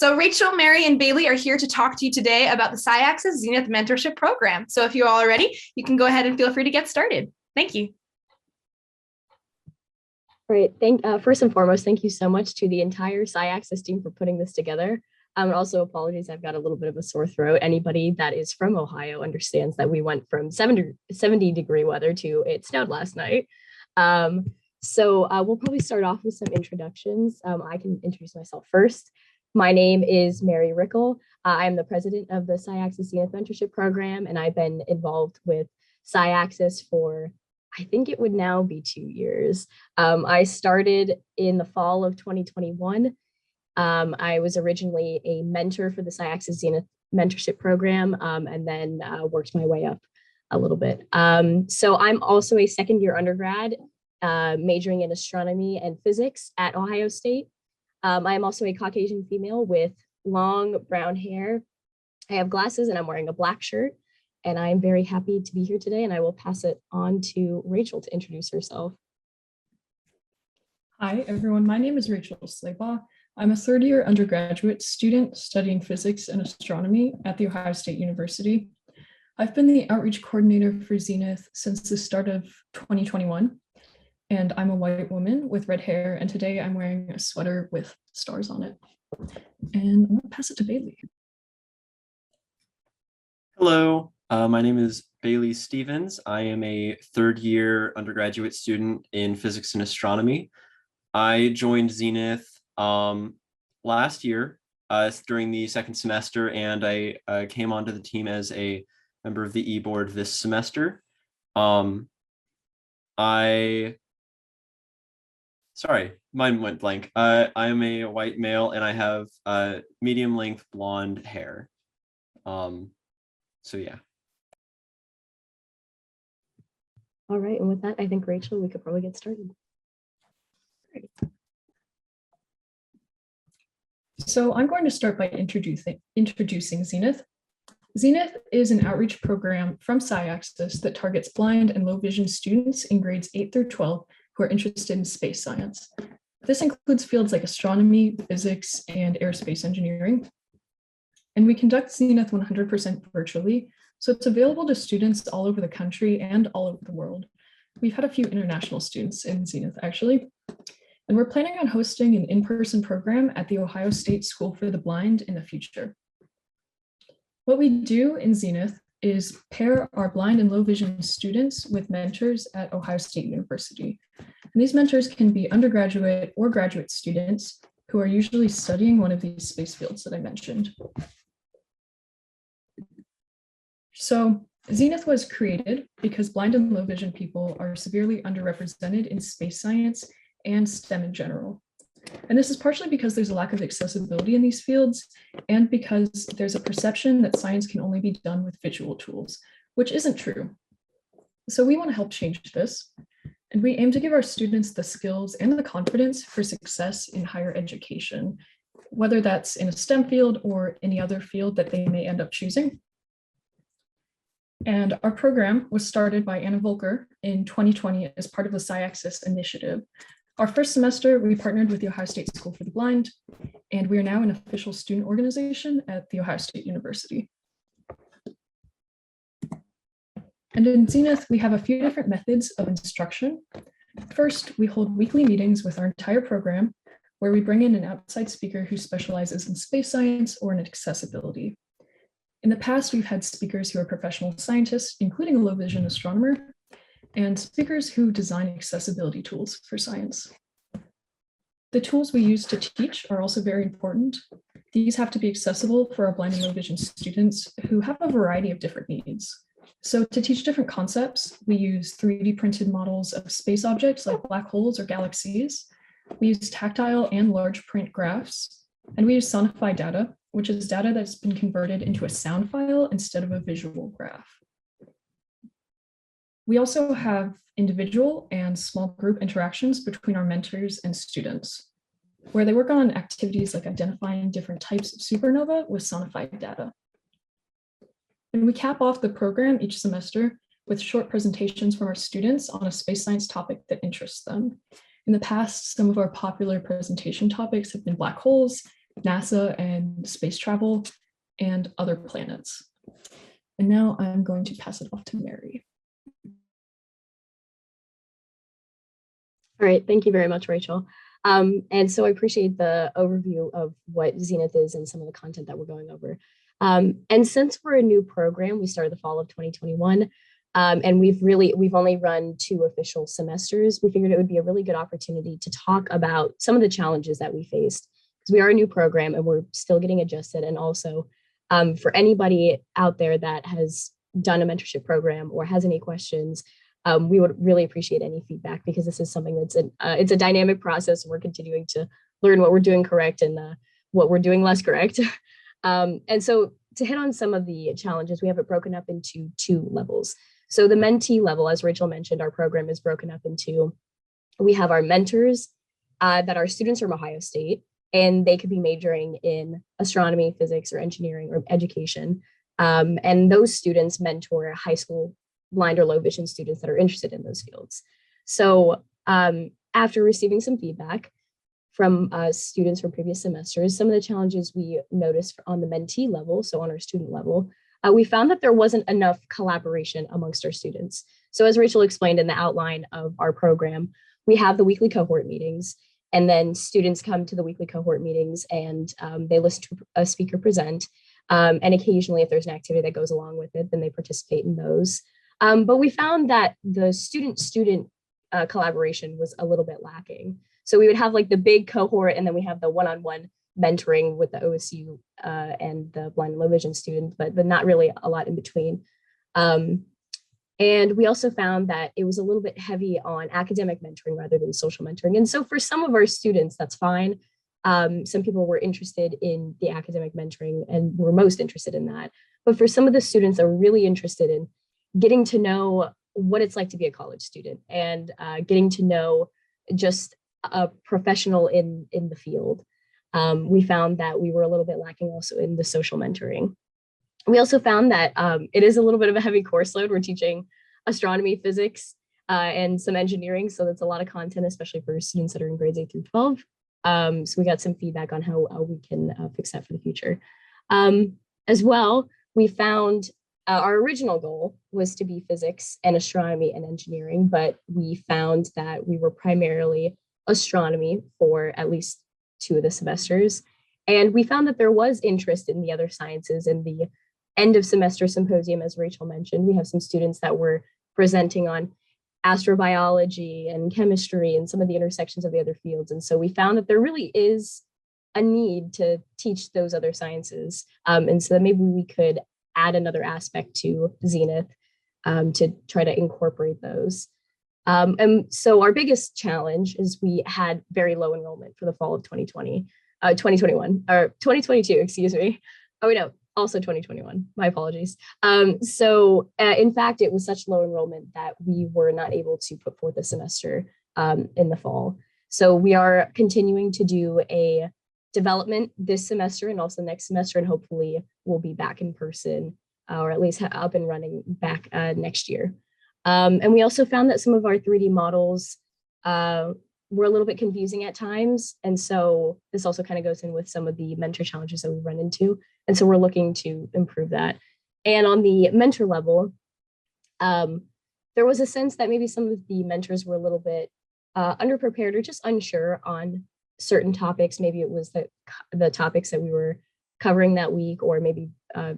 So Rachel, Mary, and Bailey are here to talk to you today about the SciAccess Zenith Mentorship Program. So if you're all ready, you can go ahead and feel free to get started. Thank you. Great. First and foremost, thank you so much to the entire SciAccess team for putting this together. And also apologies, I've got a little bit of a sore throat. Anybody that is from Ohio understands that we went from 70-degree weather to it snowed last night. So we'll probably start off with some introductions. I can introduce myself first. My name is Mary Rickel. I'm the president of the SciAccess Zenith Mentorship Program, and I've been involved with SciAccess for, I think it would now be 2 years. I started in the fall of 2021. I was originally a mentor for the SciAccess Zenith Mentorship Program, and then worked my way up a little bit. So I'm also a second-year undergrad, majoring in astronomy and physics at Ohio State. I am also a Caucasian female with long brown hair. I have glasses and I'm wearing a black shirt, and I'm very happy to be here today, and I will pass it on to Rachel to introduce herself. Hi, everyone. My name is Rachel Slaybaugh. I'm a third-year undergraduate student studying physics and astronomy at The Ohio State University. I've been the outreach coordinator for Zenith since the start of 2021, and I'm a white woman with red hair, and today I'm wearing a sweater with stars on it. And I'm going to pass it to Bailey. Hello, my name is Bailey Stevens. I am a third-year undergraduate student in physics and astronomy. I joined Zenith last year during the second semester, and I came onto the team as a member of the e-board this semester. Sorry, mine went blank. I am a white male and I have medium length blonde hair. So yeah. All right, and with that, I think, Rachel, we could probably get started. Great. So I'm going to start by introducing Zenith. Zenith is an outreach program from SciAccess that targets blind and low vision students in grades 8 through 12 who are interested in space science. This includes fields like astronomy, physics, and aerospace engineering. And we conduct Zenith 100% virtually, so it's available to students all over the country and all over the world. We've had a few international students in Zenith, actually. And we're planning on hosting an in-person program at the Ohio State School for the Blind in the future. What we do in Zenith is pair our blind and low vision students with mentors at Ohio State University. And these mentors can be undergraduate or graduate students who are usually studying one of these space fields that I mentioned. So Zenith was created because blind and low vision people are severely underrepresented in space science and STEM in general. And this is partially because there's a lack of accessibility in these fields, and because there's a perception that science can only be done with visual tools, which isn't true. So we want to help change this, and we aim to give our students the skills and the confidence for success in higher education, whether that's in a STEM field or any other field that they may end up choosing. And our program was started by Anna Volker in 2020 as part of the SciAccess initiative. Our first semester, we partnered with the Ohio State School for the Blind, and we are now an official student organization at the Ohio State University. And in Zenith, we have a few different methods of instruction. First, we hold weekly meetings with our entire program, where we bring in an outside speaker who specializes in space science or in accessibility. In the past, we've had speakers who are professional scientists, including a low vision astronomer, and speakers who design accessibility tools for science. The tools we use to teach are also very important. These have to be accessible for our blind and low vision students who have a variety of different needs. So to teach different concepts, we use 3D printed models of space objects like black holes or galaxies. We use tactile and large print graphs, and we use sonified data, which is data that's been converted into a sound file instead of a visual graph. We also have individual and small group interactions between our mentors and students, where they work on activities like identifying different types of supernova with sonified data. And we cap off the program each semester with short presentations from our students on a space science topic that interests them. In the past, some of our popular presentation topics have been black holes, NASA and space travel, and other planets. And now I'm going to pass it off to Mary. All right, thank you very much, Rachel. And so I appreciate the overview of what Zenith is and some of the content that we're going over. And since we're a new program, we started the fall of 2021, and we've only run 2 official semesters. We figured it would be a really good opportunity to talk about some of the challenges that we faced, because we are a new program and we're still getting adjusted. And also for anybody out there that has done a mentorship program or has any questions, we would really appreciate any feedback, because this is something that's it's a dynamic process. We're continuing to learn what we're doing correct and what we're doing less correct. And so to hit on some of the challenges, we have it broken up into 2 levels. So the mentee level, as Rachel mentioned, our program is broken up into, we have our mentors that are students from Ohio State, and they could be majoring in astronomy, physics, or engineering or education. And those students mentor high school blind or low vision students that are interested in those fields. So after receiving some feedback from students from previous semesters, some of the challenges we noticed on the mentee level, so on our student level, we found that there wasn't enough collaboration amongst our students. So as Rachel explained in the outline of our program, we have the weekly cohort meetings, and then students come to the weekly cohort meetings and they listen to a speaker present. And occasionally, if there's an activity that goes along with it, then they participate in those. But we found that the student-student collaboration was a little bit lacking. So we would have like the big cohort, and then we have the one-on-one mentoring with the OSU and the blind and low vision students, but not really a lot in between. And we also found that it was a little bit heavy on academic mentoring rather than social mentoring. And so for some of our students, that's fine. Some people were interested in the academic mentoring and were most interested in that. But for some of the students that were really interested in getting to know what it's like to be a college student and getting to know just a professional in the field, we found that we were a little bit lacking also in the social mentoring. We also found that it is a little bit of a heavy course load. We're teaching astronomy, physics, and some engineering. So that's a lot of content, especially for students that are in grades 8 through 12. So we got some feedback on how we can fix that for the future. As well, we found our original goal was to be physics and astronomy and engineering, but we found that we were primarily astronomy for at least 2 of the semesters. And we found that there was interest in the other sciences. In the end of semester symposium, as Rachel mentioned, we have some students that were presenting on astrobiology and chemistry and some of the intersections of the other fields. And so we found that there really is a need to teach those other sciences. And so that maybe we could add another aspect to Zenith to try to incorporate those. And so our biggest challenge is we had very low enrollment for the fall of 2021, or 2022, excuse me. Oh, no, also 2021, my apologies. So in fact, it was such low enrollment that we were not able to put forth a semester in the fall. So we are continuing to do a development this semester and also next semester, and hopefully we'll be back in person or at least up and running back next year. And we also found that some of our 3D models were a little bit confusing at times. And so this also kind of goes in with some of the mentor challenges that we run into. And so we're looking to improve that. And on the mentor level, there was a sense that maybe some of the mentors were a little bit underprepared or just unsure on certain topics. Maybe it was the topics that we were covering that week, or maybe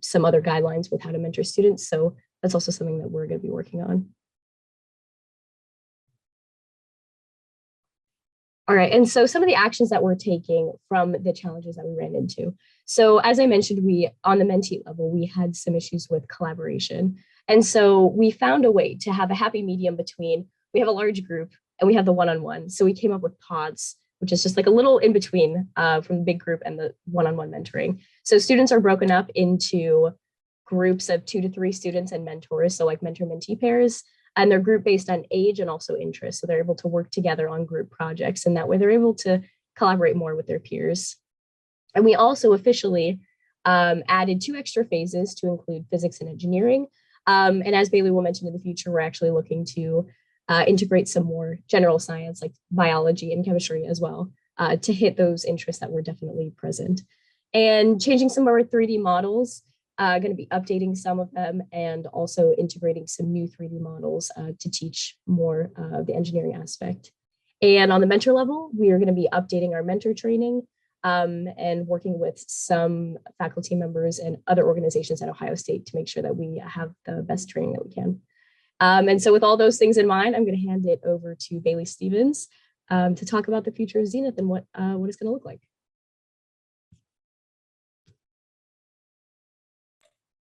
some other guidelines with how to mentor students. So that's also something that we're going to be working on. All right, and so some of the actions that we're taking from the challenges that we ran into. So as I mentioned, on the mentee level, we had some issues with collaboration. And so we found a way to have a happy medium between, we have a large group and we have the one-on-one. So we came up with pods, which is just like a little in between from the big group and the one-on-one mentoring. So students are broken up into groups of 2 to 3 students and mentors. So like mentor-mentee pairs. And they're group based on age and also interest. So they're able to work together on group projects, and that way they're able to collaborate more with their peers. And we also officially added 2 extra phases to include physics and engineering. And as Bailey will mention in the future, we're actually looking to integrate some more general science like biology and chemistry as well. to hit those interests that were definitely present. And changing some of our 3D models, going to be updating some of them and also integrating some new 3D models to teach more of the engineering aspect. And on the mentor level, we are going to be updating our mentor training and working with some faculty members and other organizations at Ohio State to make sure that we have the best training that we can. And so with all those things in mind, I'm going to hand it over to Bailey Stevens to talk about the future of Zenith and what it's going to look like.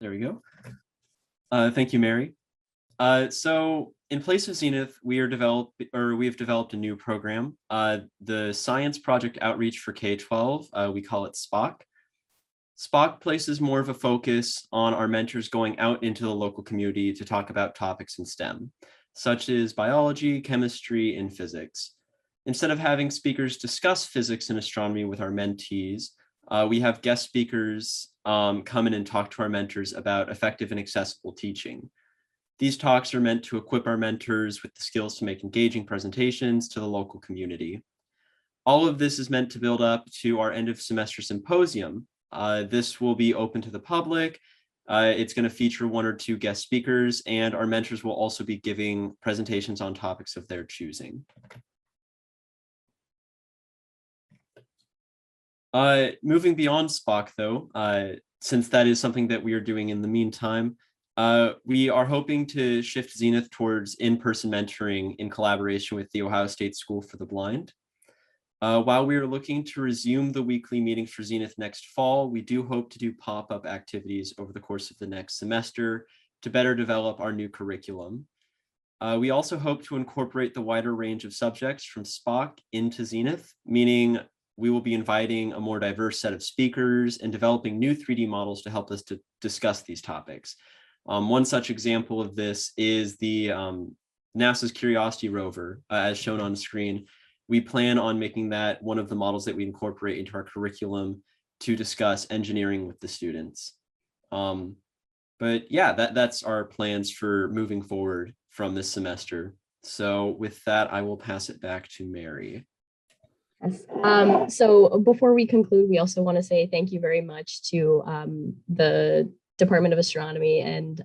There we go. Thank you, Mary. So in place of Zenith, we have developed a new program, the Science Project Outreach for K-12. We call it SPOK. SPOK places more of a focus on our mentors going out into the local community to talk about topics in STEM, such as biology, chemistry, and physics. Instead of having speakers discuss physics and astronomy with our mentees, we have guest speakers come in and talk to our mentors about effective and accessible teaching. These talks are meant to equip our mentors with the skills to make engaging presentations to the local community. All of this is meant to build up to our end of semester symposium. This will be open to the public. It's going to feature 1 or 2 guest speakers, and our mentors will also be giving presentations on topics of their choosing. Moving beyond SPOK, though, since that is something that we are doing in the meantime, we are hoping to shift Zenith towards in-person mentoring in collaboration with the Ohio State School for the Blind. While we are looking to resume the weekly meetings for Zenith next fall, we do hope to do pop-up activities over the course of the next semester to better develop our new curriculum. We also hope to incorporate the wider range of subjects from SPOK into Zenith, meaning we will be inviting a more diverse set of speakers and developing new 3D models to help us to discuss these topics. One such example of this is the NASA's Curiosity rover, as shown on screen. We plan on making that one of the models that we incorporate into our curriculum to discuss engineering with the students. But yeah, that's our plans for moving forward from this semester. So with that, I will pass it back to Mary. Yes. So before we conclude, we also want to say thank you very much to the Department of Astronomy and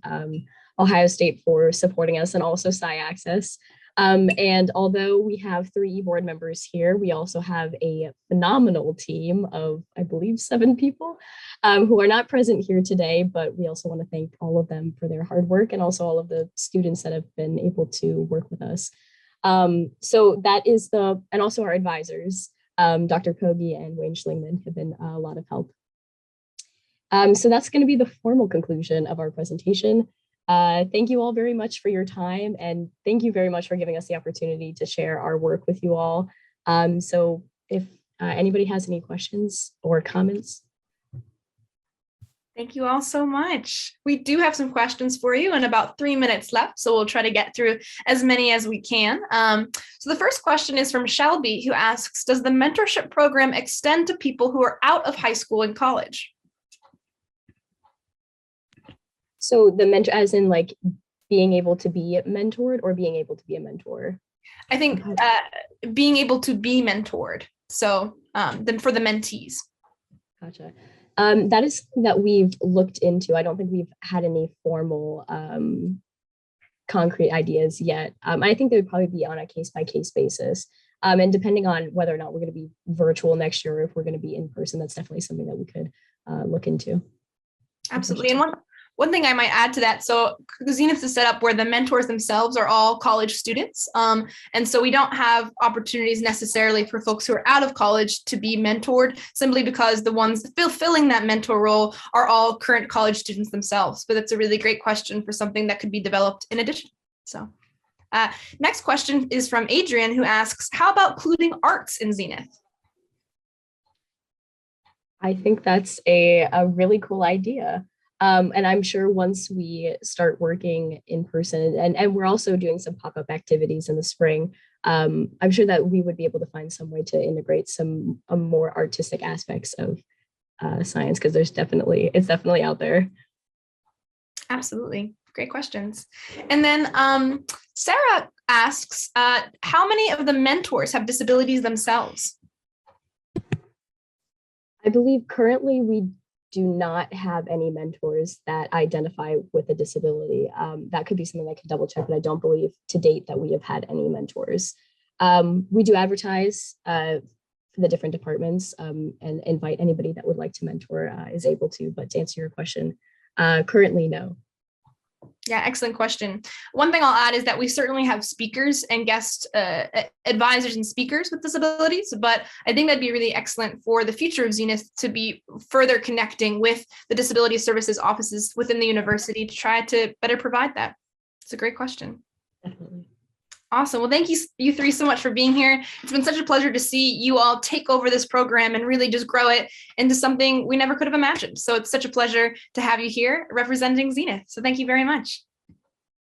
Ohio State for supporting us, and also SciAccess. And although we have 3 board members here, we also have a phenomenal team of, I believe, 7 people who are not present here today, but we also want to thank all of them for their hard work and also all of the students that have been able to work with us. So that is and also our advisors, Dr. Kogi and Wayne Schlingman have been a lot of help. So that's going to be the formal conclusion of our presentation. Thank you all very much for your time, and thank you very much for giving us the opportunity to share our work with you all. So if anybody has any questions or comments. Thank you all so much. We do have some questions for you and about 3 minutes left, so we'll try to get through as many as we can. So the first question is from Shelby, who asks, does the mentorship program extend to people who are out of high school and college? So the mentor, as in like being able to be mentored or being able to be a mentor? I think being able to be mentored. So then for the mentees. Gotcha. That is something that we've looked into. I don't think we've had any formal concrete ideas yet. I think they would probably be on a case-by-case basis. And depending on whether or not we're going to be virtual next year, or if we're going to be in person, that's definitely something that we could look into. Absolutely. And one thing I might add to that, so Zenith is set up where the mentors themselves are all college students. And so we don't have opportunities necessarily for folks who are out of college to be mentored, simply because the ones fulfilling that mentor role are all current college students themselves. But that's a really great question for something that could be developed in addition. So next question is from Adrian, who asks, how about including arts in Zenith? I think that's a really cool idea. And I'm sure once we start working in person, and we're also doing some pop-up activities in the spring, I'm sure that we would be able to find some way to integrate some more artistic aspects of science, because it's definitely out there. Absolutely. Great questions. And then Sarah asks, how many of the mentors have disabilities themselves? I believe currently we do not have any mentors that identify with a disability. That could be something I could double check, but I don't believe to date that we have had any mentors. We do advertise for the different departments and invite anybody that would like to mentor is able to, but to answer your question, currently, no. Yeah, excellent question. One thing I'll add is that we certainly have speakers and guest advisors and speakers with disabilities, but I think that'd be really excellent for the future of Zenith to be further connecting with the disability services offices within the university to try to better provide that. It's a great question. Definitely. Awesome. Well, thank you three so much for being here. It's been such a pleasure to see you all take over this program and really just grow it into something we never could have imagined. So it's such a pleasure to have you here representing Zenith. So thank you very much.